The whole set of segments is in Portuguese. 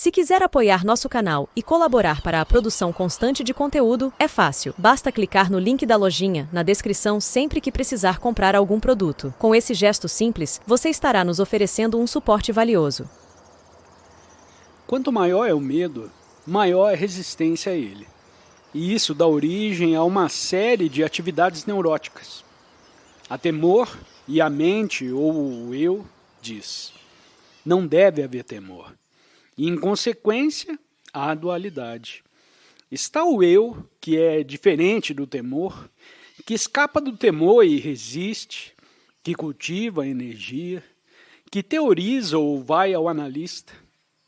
Se quiser apoiar nosso canal e colaborar para a produção constante de conteúdo, é fácil. Basta clicar no link da lojinha, na descrição sempre que precisar comprar algum produto. Com esse gesto simples, você estará nos oferecendo um suporte valioso. Quanto maior é o medo, maior é a resistência a ele. E isso dá origem a uma série de atividades neuróticas. A temor e a mente, ou o eu, diz: não deve haver temor. E, em consequência, há dualidade. Está o eu, que é diferente do temor, que escapa do temor e resiste, que cultiva a energia, que teoriza ou vai ao analista.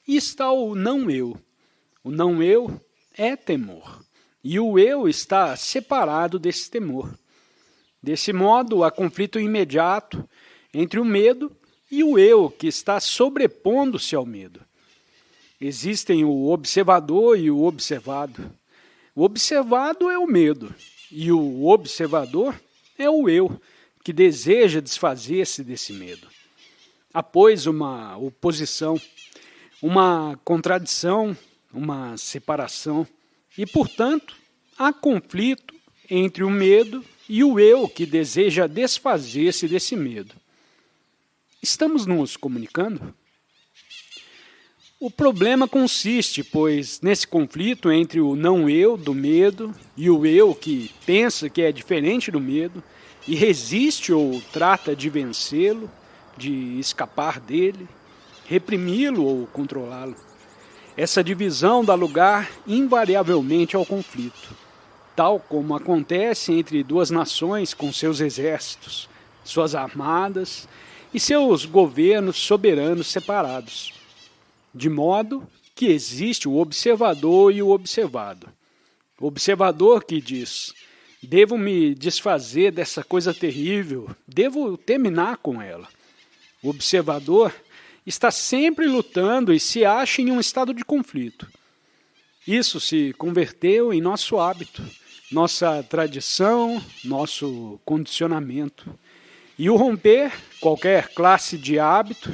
E está o não eu. O não eu é temor. E o eu está separado desse temor. Desse modo, há conflito imediato entre o medo e o eu, que está sobrepondo-se ao medo. Existem o observador e o observado. O observado é o medo, e o observador é o eu, que deseja desfazer-se desse medo. Há, pois, uma oposição, uma contradição, uma separação, e, portanto, há conflito entre o medo e o eu, que deseja desfazer-se desse medo. Estamos nos comunicando? O problema consiste, pois, nesse conflito entre o não-eu do medo e o eu que pensa que é diferente do medo e resiste ou trata de vencê-lo, de escapar dele, reprimi-lo ou controlá-lo. Essa divisão dá lugar invariavelmente ao conflito, tal como acontece entre duas nações com seus exércitos, suas armadas e seus governos soberanos separados. De modo que existe o observador e o observado. O observador que diz: devo me desfazer dessa coisa terrível, devo terminar com ela. O observador está sempre lutando e se acha em um estado de conflito. Isso se converteu em nosso hábito, nossa tradição, nosso condicionamento. E o romper qualquer classe de hábito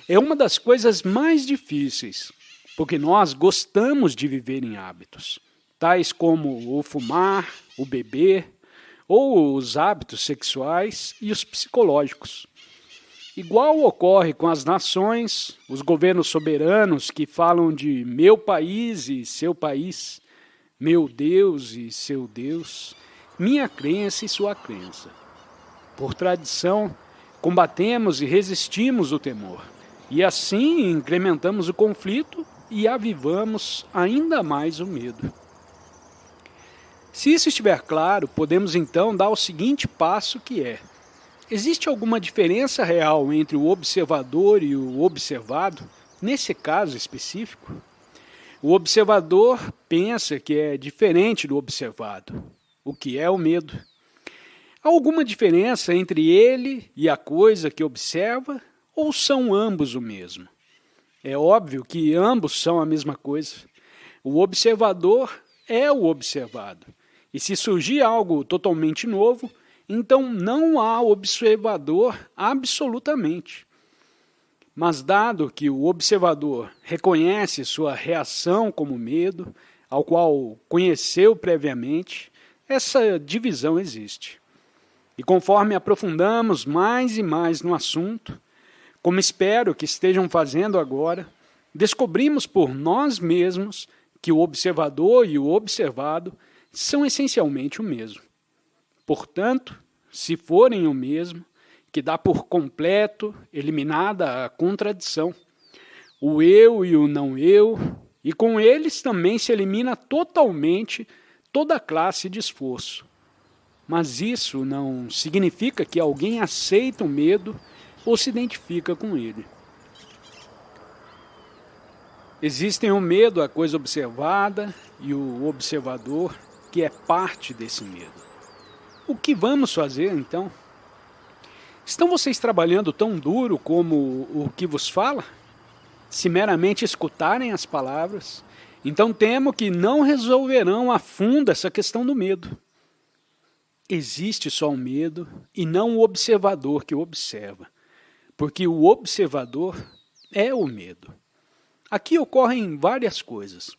é uma das coisas mais difíceis, porque nós gostamos de viver em hábitos, tais como o fumar, o beber, ou os hábitos sexuais e os psicológicos. Igual ocorre com as nações, os governos soberanos que falam de meu país e seu país, meu Deus e seu Deus, minha crença e sua crença. Por tradição, combatemos e resistimos o temor. E assim incrementamos o conflito e avivamos ainda mais o medo. Se isso estiver claro, podemos então dar o seguinte passo que é: existe alguma diferença real entre o observador e o observado, nesse caso específico? O observador pensa que é diferente do observado, o que é o medo. Há alguma diferença entre ele e a coisa que observa? Ou são ambos o mesmo? É óbvio que ambos são a mesma coisa. O observador é o observado. E se surgir algo totalmente novo, então não há observador absolutamente. Mas dado que o observador reconhece sua reação como medo, ao qual conheceu previamente, essa divisão existe. E conforme aprofundamos mais e mais no assunto, como espero que estejam fazendo agora, descobrimos por nós mesmos que o observador e o observado são essencialmente o mesmo. Portanto, se forem o mesmo, que dá por completo eliminada a contradição, o eu e o não eu, e com eles também se elimina totalmente toda classe de esforço. Mas isso não significa que alguém aceita o medo ou se identifica com ele. Existem o medo à coisa observada e o observador, que é parte desse medo. O que vamos fazer, então? Estão vocês trabalhando tão duro como o que vos fala? Se meramente escutarem as palavras, então temo que não resolverão a fundo essa questão do medo. Existe só o medo e não o observador que o observa, porque o observador é o medo. Aqui ocorrem várias coisas.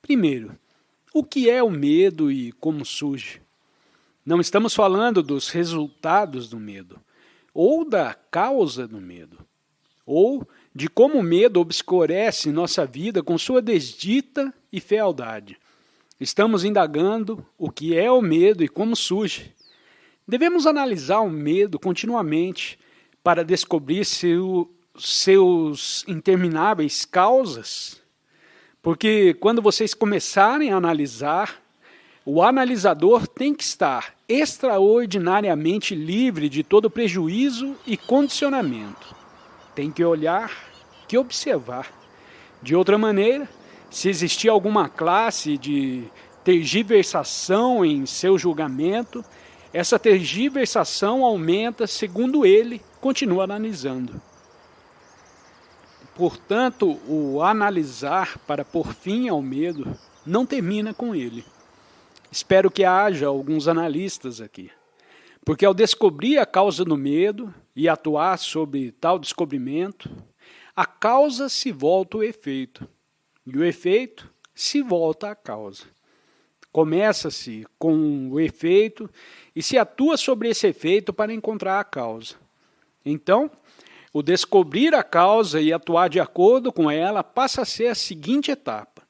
Primeiro, o que é o medo e como surge? Não estamos falando dos resultados do medo, ou da causa do medo, ou de como o medo obscurece nossa vida com sua desdita e fealdade. Estamos indagando o que é o medo e como surge. Devemos analisar o medo continuamente para descobrir seus intermináveis causas, porque quando vocês começarem a analisar, o analisador tem que estar extraordinariamente livre de todo prejuízo e condicionamento. Tem que olhar, que observar. De outra maneira, se existir alguma classe de tergiversação em seu julgamento, essa tergiversação aumenta segundo ele continua analisando. Portanto, o analisar para pôr fim ao medo não termina com ele. Espero que haja alguns analistas aqui, porque ao descobrir a causa do medo e atuar sobre tal descobrimento, a causa se volta ao efeito, e o efeito se volta à causa. Começa-se com o efeito e se atua sobre esse efeito para encontrar a causa. Então, o descobrir a causa e atuar de acordo com ela passa a ser a seguinte etapa.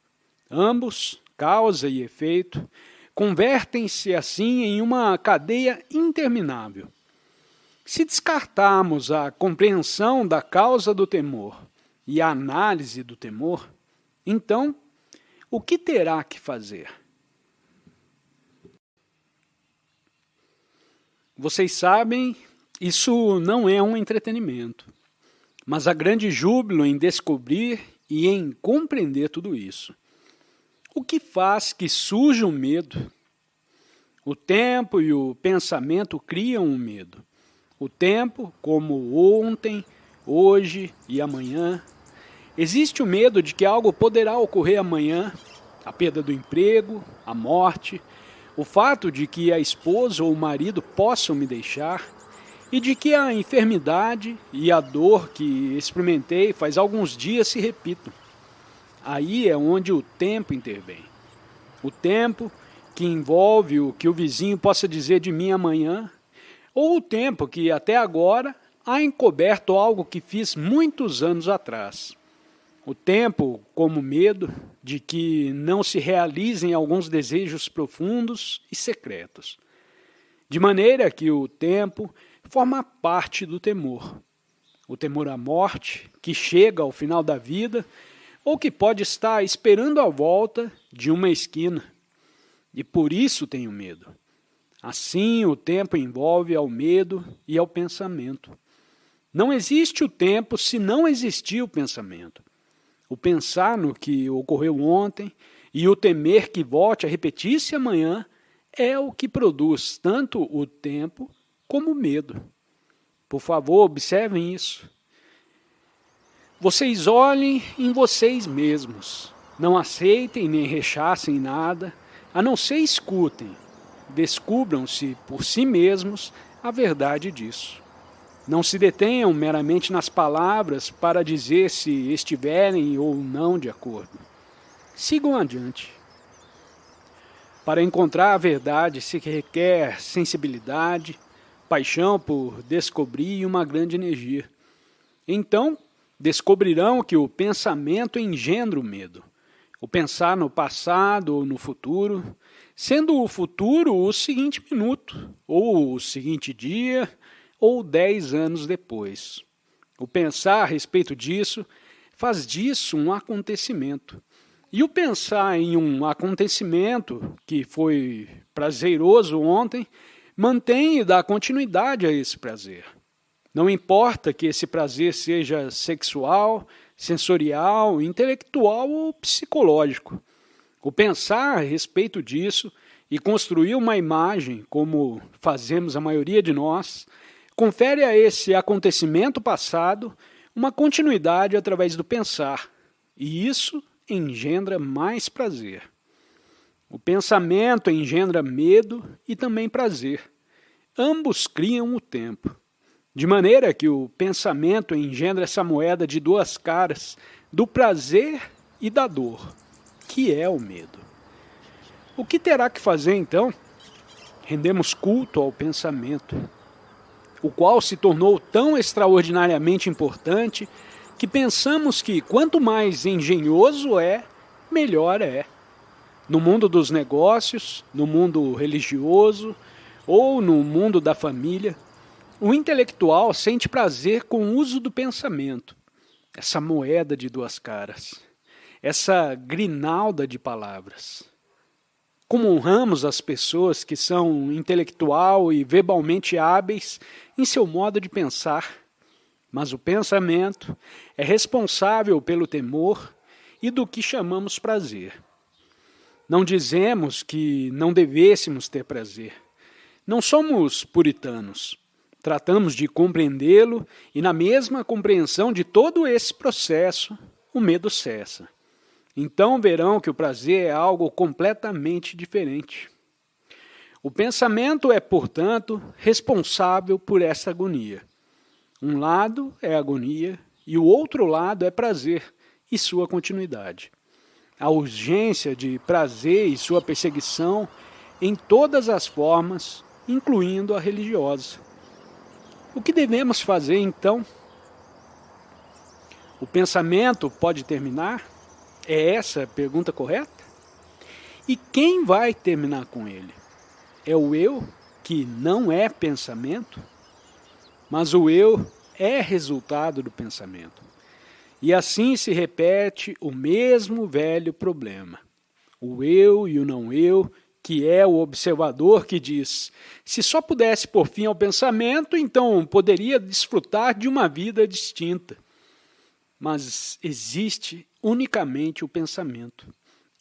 Ambos, causa e efeito, convertem-se assim em uma cadeia interminável. Se descartarmos a compreensão da causa do temor e a análise do temor, então, o que terá que fazer? Vocês sabem, isso não é um entretenimento, mas há grande júbilo em descobrir e em compreender tudo isso. O que faz que surja o medo? O tempo e o pensamento criam o medo. O tempo, como ontem, hoje e amanhã. Existe o medo de que algo poderá ocorrer amanhã, a perda do emprego, a morte, o fato de que a esposa ou o marido possam me deixar e de que a enfermidade e a dor que experimentei faz alguns dias se repitam. Aí é onde o tempo intervém. O tempo que envolve o que o vizinho possa dizer de mim amanhã, ou o tempo que até agora há encoberto algo que fiz muitos anos atrás. O tempo como medo de que não se realizem alguns desejos profundos e secretos. De maneira que o tempo forma parte do temor. O temor à morte, que chega ao final da vida, ou que pode estar esperando a volta de uma esquina. E por isso tenho medo. Assim, o tempo envolve ao medo e ao pensamento. Não existe o tempo se não existir o pensamento. O pensar no que ocorreu ontem e o temer que volte a repetir-se amanhã é o que produz tanto o tempo como o medo. Por favor, observem isso. Vocês olhem em vocês mesmos. Não aceitem nem rechacem nada, a não ser escutem. Descubram-se por si mesmos a verdade disso. Não se detenham meramente nas palavras para dizer se estiverem ou não de acordo. Sigam adiante. Para encontrar a verdade se requer sensibilidade, paixão por descobrir e uma grande energia. Então, descobrirão que o pensamento engendra o medo. O pensar no passado ou no futuro, sendo o futuro o seguinte minuto, ou o seguinte dia, ou 10 anos depois. O pensar a respeito disso faz disso um acontecimento. E o pensar em um acontecimento que foi prazeroso ontem, mantém e dá continuidade a esse prazer. Não importa que esse prazer seja sexual, sensorial, intelectual ou psicológico. O pensar a respeito disso e construir uma imagem, como fazemos a maioria de nós, confere a esse acontecimento passado uma continuidade através do pensar, e isso engendra mais prazer. O pensamento engendra medo e também prazer. Ambos criam o tempo. De maneira que o pensamento engendra essa moeda de duas caras, do prazer e da dor, que é o medo. O que terá que fazer então? Rendemos culto ao pensamento, o qual se tornou tão extraordinariamente importante que pensamos que quanto mais engenhoso é, melhor é. No mundo dos negócios, no mundo religioso ou no mundo da família, o intelectual sente prazer com o uso do pensamento, essa moeda de duas caras, essa grinalda de palavras. Como honramos as pessoas que são intelectual e verbalmente hábeis em seu modo de pensar, mas o pensamento é responsável pelo temor e do que chamamos prazer. Não dizemos que não devêssemos ter prazer. Não somos puritanos. Tratamos de compreendê-lo e, na mesma compreensão de todo esse processo, o medo cessa. Então verão que o prazer é algo completamente diferente. O pensamento é, portanto, responsável por essa agonia. Um lado é agonia e o outro lado é prazer e sua continuidade. A urgência de prazer e sua perseguição em todas as formas, incluindo a religiosa. O que devemos fazer, então? O pensamento pode terminar? É essa a pergunta correta? E quem vai terminar com ele? É o eu, que não é pensamento? Mas o eu é resultado do pensamento. E assim se repete o mesmo velho problema. O eu e o não eu, que é o observador que diz: se só pudesse pôr fim ao pensamento, então poderia desfrutar de uma vida distinta. Mas existe unicamente o pensamento,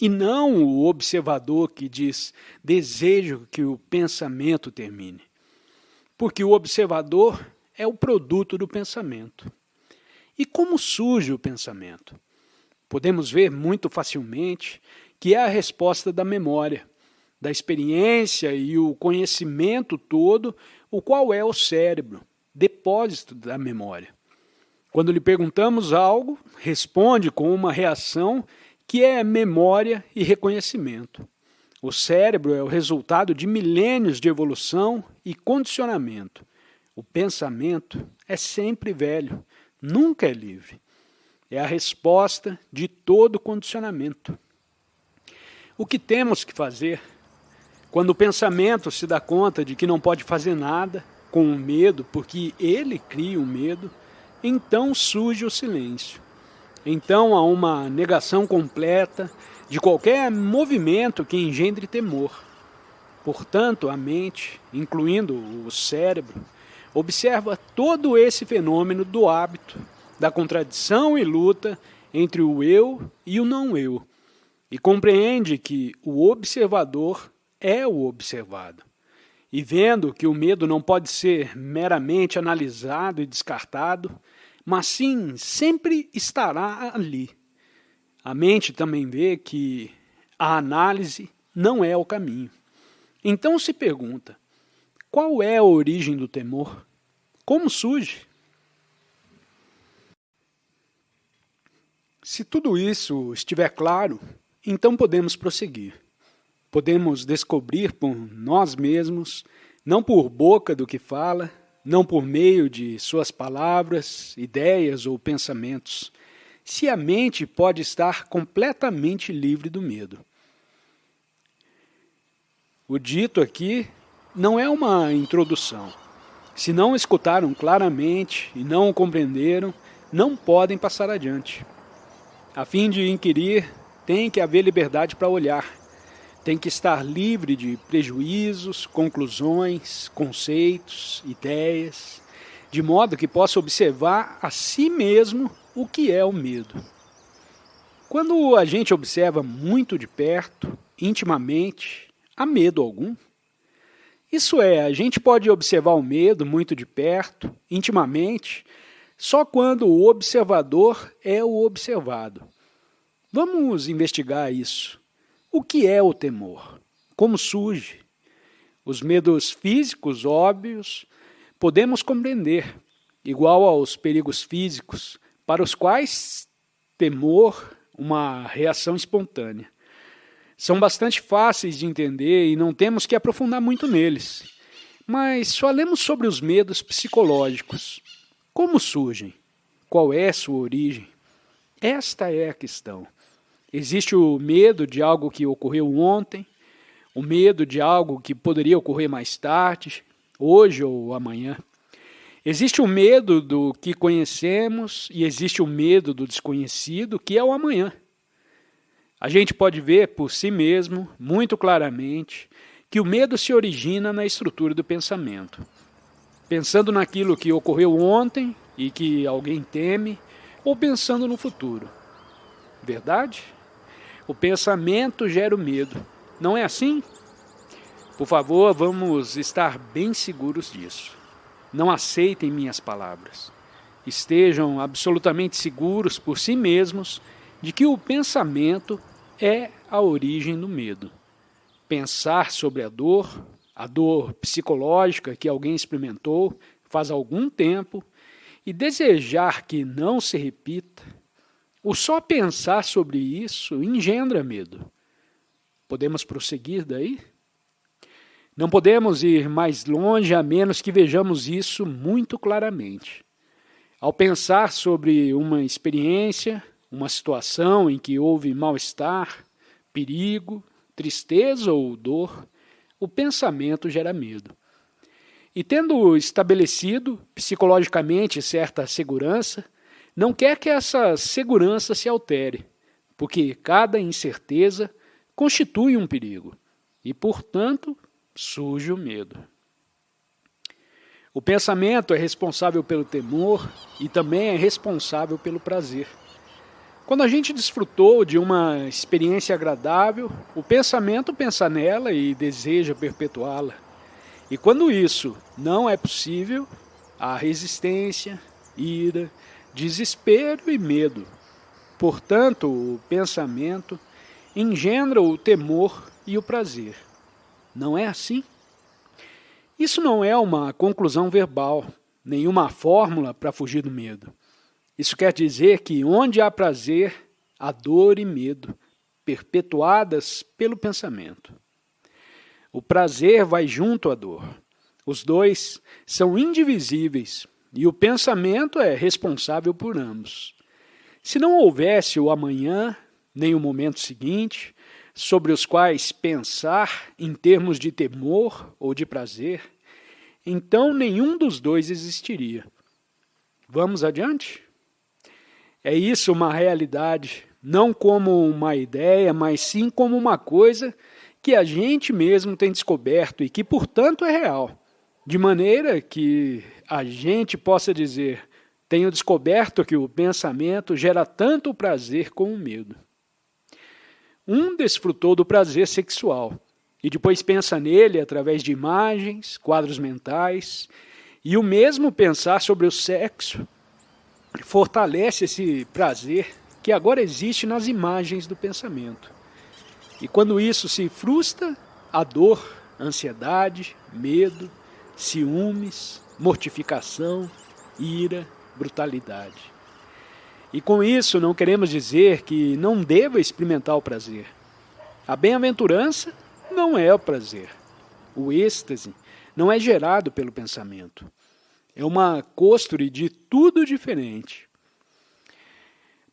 e não o observador que diz: desejo que o pensamento termine. Porque o observador é o produto do pensamento. E como surge o pensamento? Podemos ver muito facilmente que é a resposta da memória, da experiência e o conhecimento todo, o qual é o cérebro, depósito da memória. Quando lhe perguntamos algo, responde com uma reação que é memória e reconhecimento. O cérebro é o resultado de milênios de evolução e condicionamento. O pensamento é sempre velho, nunca é livre. É a resposta de todo condicionamento. O que temos que fazer? Quando o pensamento se dá conta de que não pode fazer nada com o medo, porque ele cria o medo, então surge o silêncio. Então há uma negação completa de qualquer movimento que engendre temor. Portanto, a mente, incluindo o cérebro, observa todo esse fenômeno do hábito, da contradição e luta entre o eu e o não eu, e compreende que o observador é o observado. E vendo que o medo não pode ser meramente analisado e descartado, mas sim sempre estará ali. A mente também vê que a análise não é o caminho. Então se pergunta: qual é a origem do temor? Como surge? Se tudo isso estiver claro, então podemos prosseguir. Podemos descobrir por nós mesmos, não por boca do que fala, não por meio de suas palavras, ideias ou pensamentos, se a mente pode estar completamente livre do medo. O dito aqui não é uma introdução. Se não escutaram claramente e não o compreenderam, não podem passar adiante. A fim de inquirir, tem que haver liberdade para olhar. Tem que estar livre de prejuízos, conclusões, conceitos, ideias, de modo que possa observar a si mesmo o que é o medo. Quando a gente observa muito de perto, intimamente, há medo algum? Isso é, a gente pode observar o medo muito de perto, intimamente, só quando o observador é o observado. Vamos investigar isso. O que é o temor? Como surge? Os medos físicos óbvios podemos compreender, igual aos perigos físicos, para os quais temor, uma reação espontânea. São bastante fáceis de entender e não temos que aprofundar muito neles. Mas falemos sobre os medos psicológicos. Como surgem? Qual é sua origem? Esta é a questão. Existe o medo de algo que ocorreu ontem, o medo de algo que poderia ocorrer mais tarde, hoje ou amanhã. Existe o medo do que conhecemos e existe o medo do desconhecido, que é o amanhã. A gente pode ver por si mesmo, muito claramente, que o medo se origina na estrutura do pensamento. Pensando naquilo que ocorreu ontem e que alguém teme, ou pensando no futuro. Verdade? O pensamento gera o medo. Não é assim? Por favor, vamos estar bem seguros disso. Não aceitem minhas palavras. Estejam absolutamente seguros por si mesmos de que o pensamento é a origem do medo. Pensar sobre a dor psicológica que alguém experimentou faz algum tempo, e desejar que não se repita, o só pensar sobre isso engendra medo. Podemos prosseguir daí? Não podemos ir mais longe a menos que vejamos isso muito claramente. Ao pensar sobre uma experiência, uma situação em que houve mal-estar, perigo, tristeza ou dor, o pensamento gera medo. E tendo estabelecido psicologicamente certa segurança, não quer que essa segurança se altere, porque cada incerteza constitui um perigo e, portanto, surge o medo. O pensamento é responsável pelo temor e também é responsável pelo prazer. Quando a gente desfrutou de uma experiência agradável, o pensamento pensa nela e deseja perpetuá-la. E quando isso não é possível, há resistência, ira, desespero e medo. Portanto, o pensamento engendra o temor e o prazer. Não é assim? Isso não é uma conclusão verbal, nenhuma fórmula para fugir do medo. Isso quer dizer que onde há prazer, há dor e medo, perpetuadas pelo pensamento. O prazer vai junto à dor. Os dois são indivisíveis e o pensamento é responsável por ambos. Se não houvesse o amanhã, nem o momento seguinte, sobre os quais pensar em termos de temor ou de prazer, então nenhum dos dois existiria. Vamos adiante? É isso uma realidade, não como uma ideia, mas sim como uma coisa que a gente mesmo tem descoberto e que, portanto, é real. De maneira que a gente possa dizer, tenho descoberto que o pensamento gera tanto o prazer como o medo. Um desfrutou do prazer sexual e depois pensa nele através de imagens, quadros mentais, e o mesmo pensar sobre o sexo fortalece esse prazer que agora existe nas imagens do pensamento. E quando isso se frustra, a dor, ansiedade, medo, ciúmes, mortificação, ira, brutalidade. E com isso não queremos dizer que não deva experimentar o prazer. A bem-aventurança não é o prazer. O êxtase não é gerado pelo pensamento. É uma costure de tudo diferente.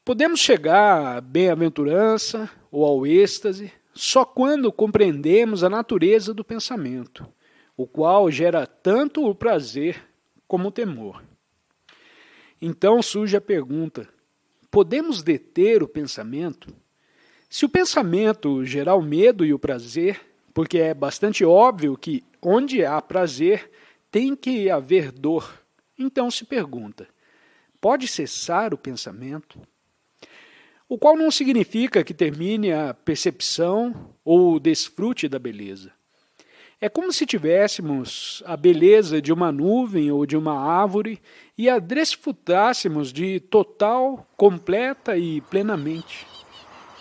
Podemos chegar à bem-aventurança ou ao êxtase só quando compreendemos a natureza do pensamento, o qual gera tanto o prazer como o temor. Então surge a pergunta, podemos deter o pensamento? Se o pensamento gerar o medo e o prazer, porque é bastante óbvio que onde há prazer tem que haver dor, então se pergunta, pode cessar o pensamento? O qual não significa que termine a percepção ou o desfrute da beleza. É como se tivéssemos a beleza de uma nuvem ou de uma árvore e a desfrutássemos de total, completa e plenamente.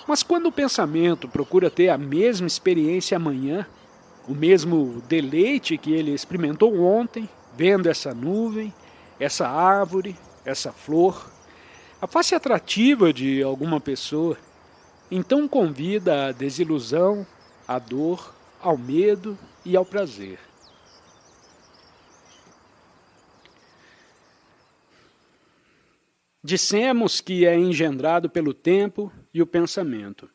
Mas quando o pensamento procura ter a mesma experiência amanhã, o mesmo deleite que ele experimentou ontem, vendo essa nuvem, essa árvore, essa flor, A face atrativa de alguma pessoa então convida à desilusão, à dor, ao medo e ao prazer. Dissemos que é engendrado pelo tempo e o pensamento.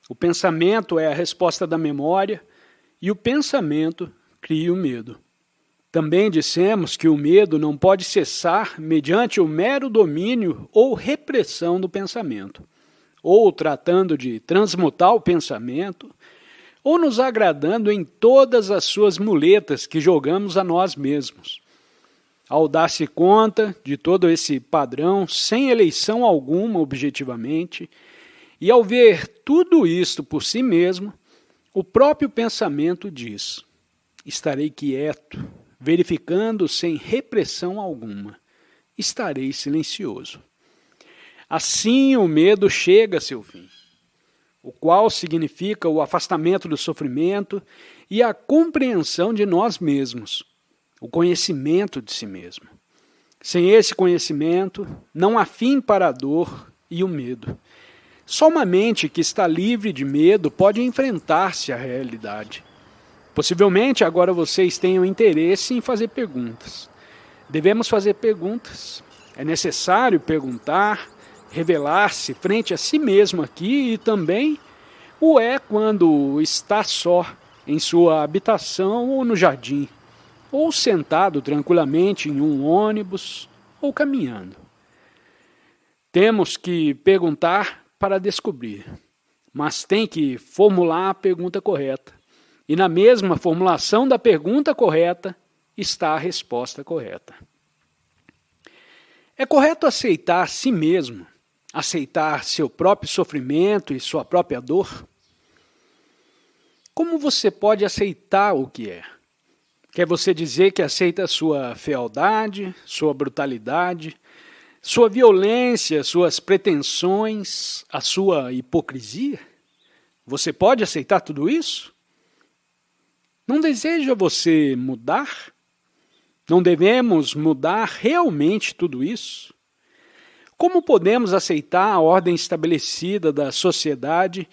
O pensamento é a resposta da memória e o pensamento cria o medo. Também dissemos que o medo não pode cessar mediante o mero domínio ou repressão do pensamento, ou tratando de transmutar o pensamento, ou nos agradando em todas as suas muletas que jogamos a nós mesmos. Ao dar-se conta de todo esse padrão, sem eleição alguma objetivamente, e ao ver tudo isto por si mesmo, o próprio pensamento diz: estarei quieto, verificando sem repressão alguma, estarei silencioso. Assim o medo chega a seu fim, o qual significa o afastamento do sofrimento e a compreensão de nós mesmos, o conhecimento de si mesmo. Sem esse conhecimento, não há fim para a dor e o medo. Só uma mente que está livre de medo pode enfrentar-se à realidade. Possivelmente agora vocês tenham interesse em fazer perguntas. Devemos fazer perguntas. É necessário perguntar, revelar-se frente a si mesmo aqui e também o é quando está só em sua habitação ou no jardim, ou sentado tranquilamente em um ônibus, ou caminhando. Temos que perguntar para descobrir, mas tem que formular a pergunta correta. E na mesma formulação da pergunta correta está a resposta correta. É correto aceitar si mesmo, aceitar seu próprio sofrimento e sua própria dor? Como você pode aceitar o que é? Quer você dizer que aceita sua fealdade, sua brutalidade, sua violência, suas pretensões, a sua hipocrisia? Você pode aceitar tudo isso? Não deseja você mudar? Não devemos mudar realmente tudo isso? Como podemos aceitar a ordem estabelecida da sociedade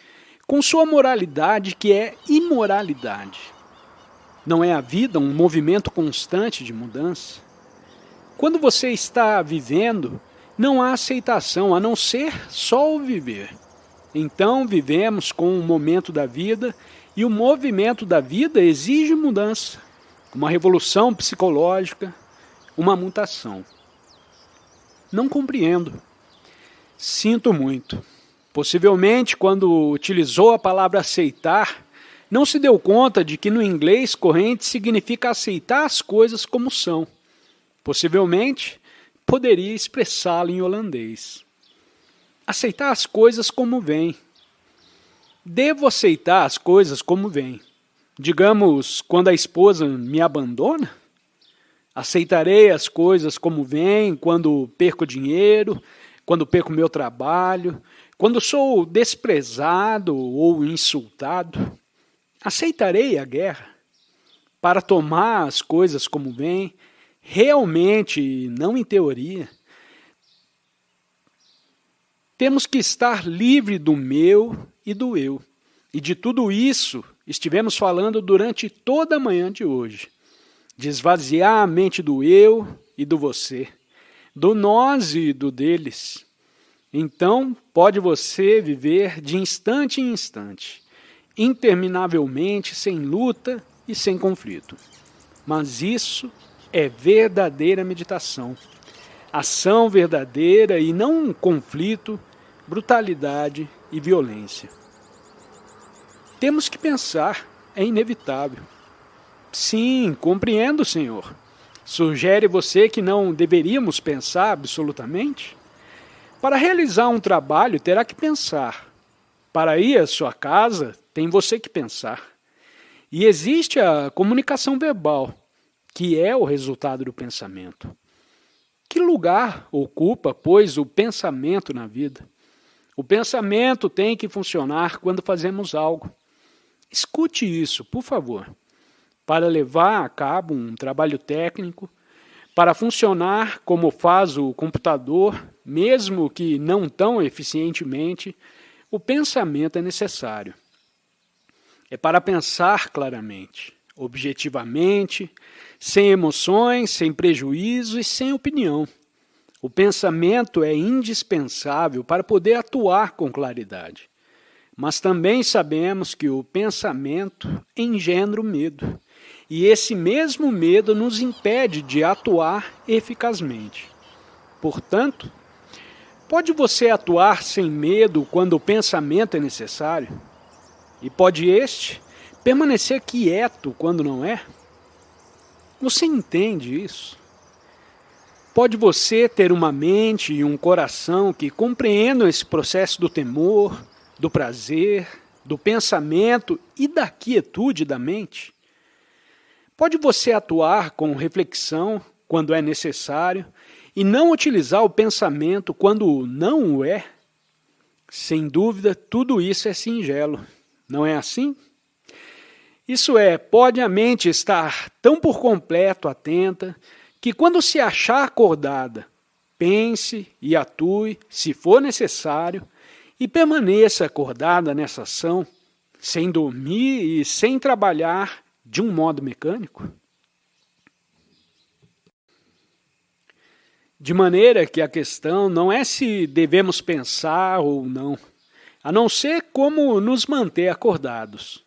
com sua moralidade que é imoralidade? Não é a vida um movimento constante de mudança? Quando você está vivendo, não há aceitação, a não ser só o viver. Então vivemos com um momento da vida e o movimento da vida exige mudança, uma revolução psicológica, uma mutação. Não compreendo. Sinto muito. Possivelmente, quando utilizou a palavra aceitar, não se deu conta de que no inglês corrente significa aceitar as coisas como são. Possivelmente, poderia expressá-lo em holandês. Aceitar as coisas como vêm. Devo aceitar as coisas como vêm. Digamos, quando a esposa me abandona? Aceitarei as coisas como vêm quando perco dinheiro, quando perco meu trabalho, quando sou desprezado ou insultado. Aceitarei a guerra para tomar as coisas como vêm, realmente, não em teoria. Temos que estar livre do meu e do eu. E de tudo isso estivemos falando durante toda a manhã de hoje. De esvaziar a mente do eu e do você, do nós e do deles. Então, pode você viver de instante em instante, interminavelmente, sem luta e sem conflito. Mas isso é verdadeira meditação. Ação verdadeira e não conflito, brutalidade e violência. Temos que pensar, é inevitável. Sim, compreendo, Senhor. Sugere você que não deveríamos pensar absolutamente? Para realizar um trabalho, terá que pensar. Para ir à sua casa, tem você que pensar. E existe a comunicação verbal, que é o resultado do pensamento. Que lugar ocupa, pois, o pensamento na vida? O pensamento tem que funcionar quando fazemos algo. Escute isso, por favor. Para levar a cabo um trabalho técnico, para funcionar como faz o computador, mesmo que não tão eficientemente, o pensamento é necessário. É para pensar claramente, objetivamente, sem emoções, sem prejuízo e sem opinião. O pensamento é indispensável para poder atuar com claridade. Mas também sabemos que o pensamento engendra o medo. E esse mesmo medo nos impede de atuar eficazmente. Portanto, pode você atuar sem medo quando o pensamento é necessário? E pode este permanecer quieto quando não é? Você entende isso? Pode você ter uma mente e um coração que compreendam esse processo do temor, do prazer, do pensamento e da quietude da mente? Pode você atuar com reflexão quando é necessário e não utilizar o pensamento quando não o é? Sem dúvida, tudo isso é singelo, não é assim? Isso é, pode a mente estar tão por completo atenta que quando se achar acordada, pense e atue, se for necessário, e permaneça acordada nessa ação, sem dormir e sem trabalhar de um modo mecânico? De maneira que a questão não é se devemos pensar ou não, a não ser como nos manter acordados.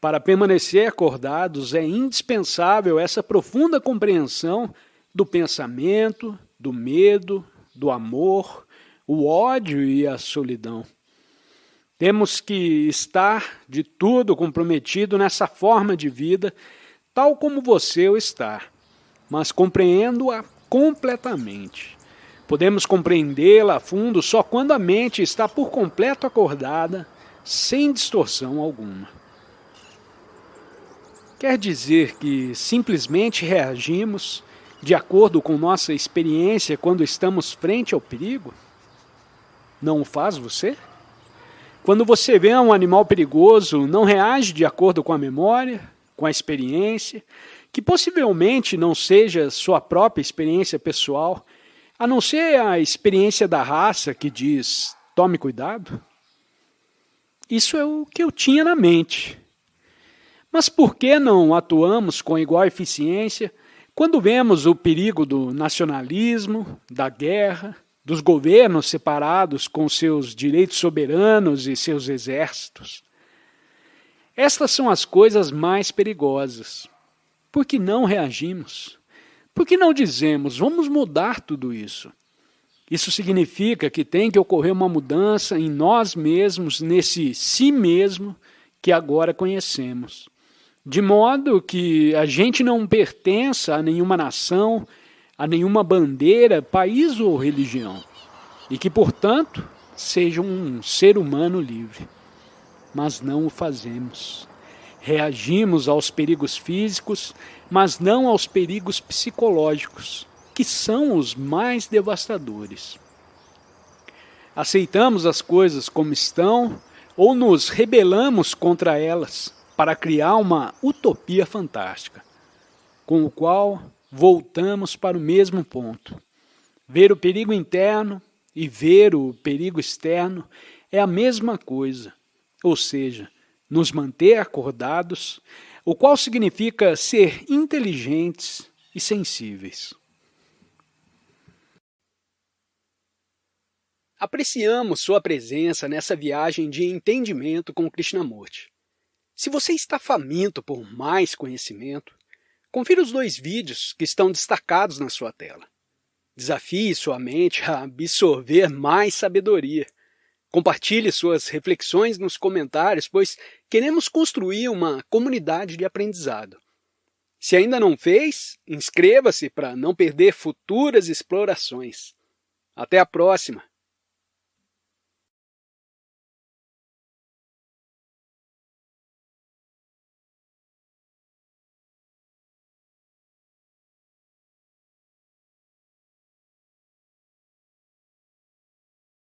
Para permanecer acordados é indispensável essa profunda compreensão do pensamento, do medo, do amor, o ódio e a solidão. Temos que estar de tudo comprometido nessa forma de vida, tal como você o está, mas compreendo-a completamente. Podemos compreendê-la a fundo só quando a mente está por completo acordada, sem distorção alguma. Quer dizer que simplesmente reagimos de acordo com nossa experiência quando estamos frente ao perigo? Não o faz você? Quando você vê um animal perigoso, não reage de acordo com a memória, com a experiência, que possivelmente não seja sua própria experiência pessoal, a não ser a experiência da raça que diz, tome cuidado? Isso é o que eu tinha na mente. Mas por que não atuamos com igual eficiência quando vemos o perigo do nacionalismo, da guerra, dos governos separados com seus direitos soberanos e seus exércitos? Estas são as coisas mais perigosas. Por que não reagimos? Por que não dizemos, vamos mudar tudo isso? Isso significa que tem que ocorrer uma mudança em nós mesmos, nesse si mesmo que agora conhecemos. De modo que a gente não pertença a nenhuma nação, a nenhuma bandeira, país ou religião. E que, portanto, seja um ser humano livre. Mas não o fazemos. Reagimos aos perigos físicos, mas não aos perigos psicológicos, que são os mais devastadores. Aceitamos as coisas como estão ou nos rebelamos contra elas para criar uma utopia fantástica, com o qual voltamos para o mesmo ponto. Ver o perigo interno e ver o perigo externo é a mesma coisa, ou seja, nos manter acordados, o qual significa ser inteligentes e sensíveis. Apreciamos sua presença nessa viagem de entendimento com Krishnamurti. Se você está faminto por mais conhecimento, confira os 2 vídeos que estão destacados na sua tela. Desafie sua mente a absorver mais sabedoria. Compartilhe suas reflexões nos comentários, pois queremos construir uma comunidade de aprendizado. Se ainda não fez, inscreva-se para não perder futuras explorações. Até a próxima!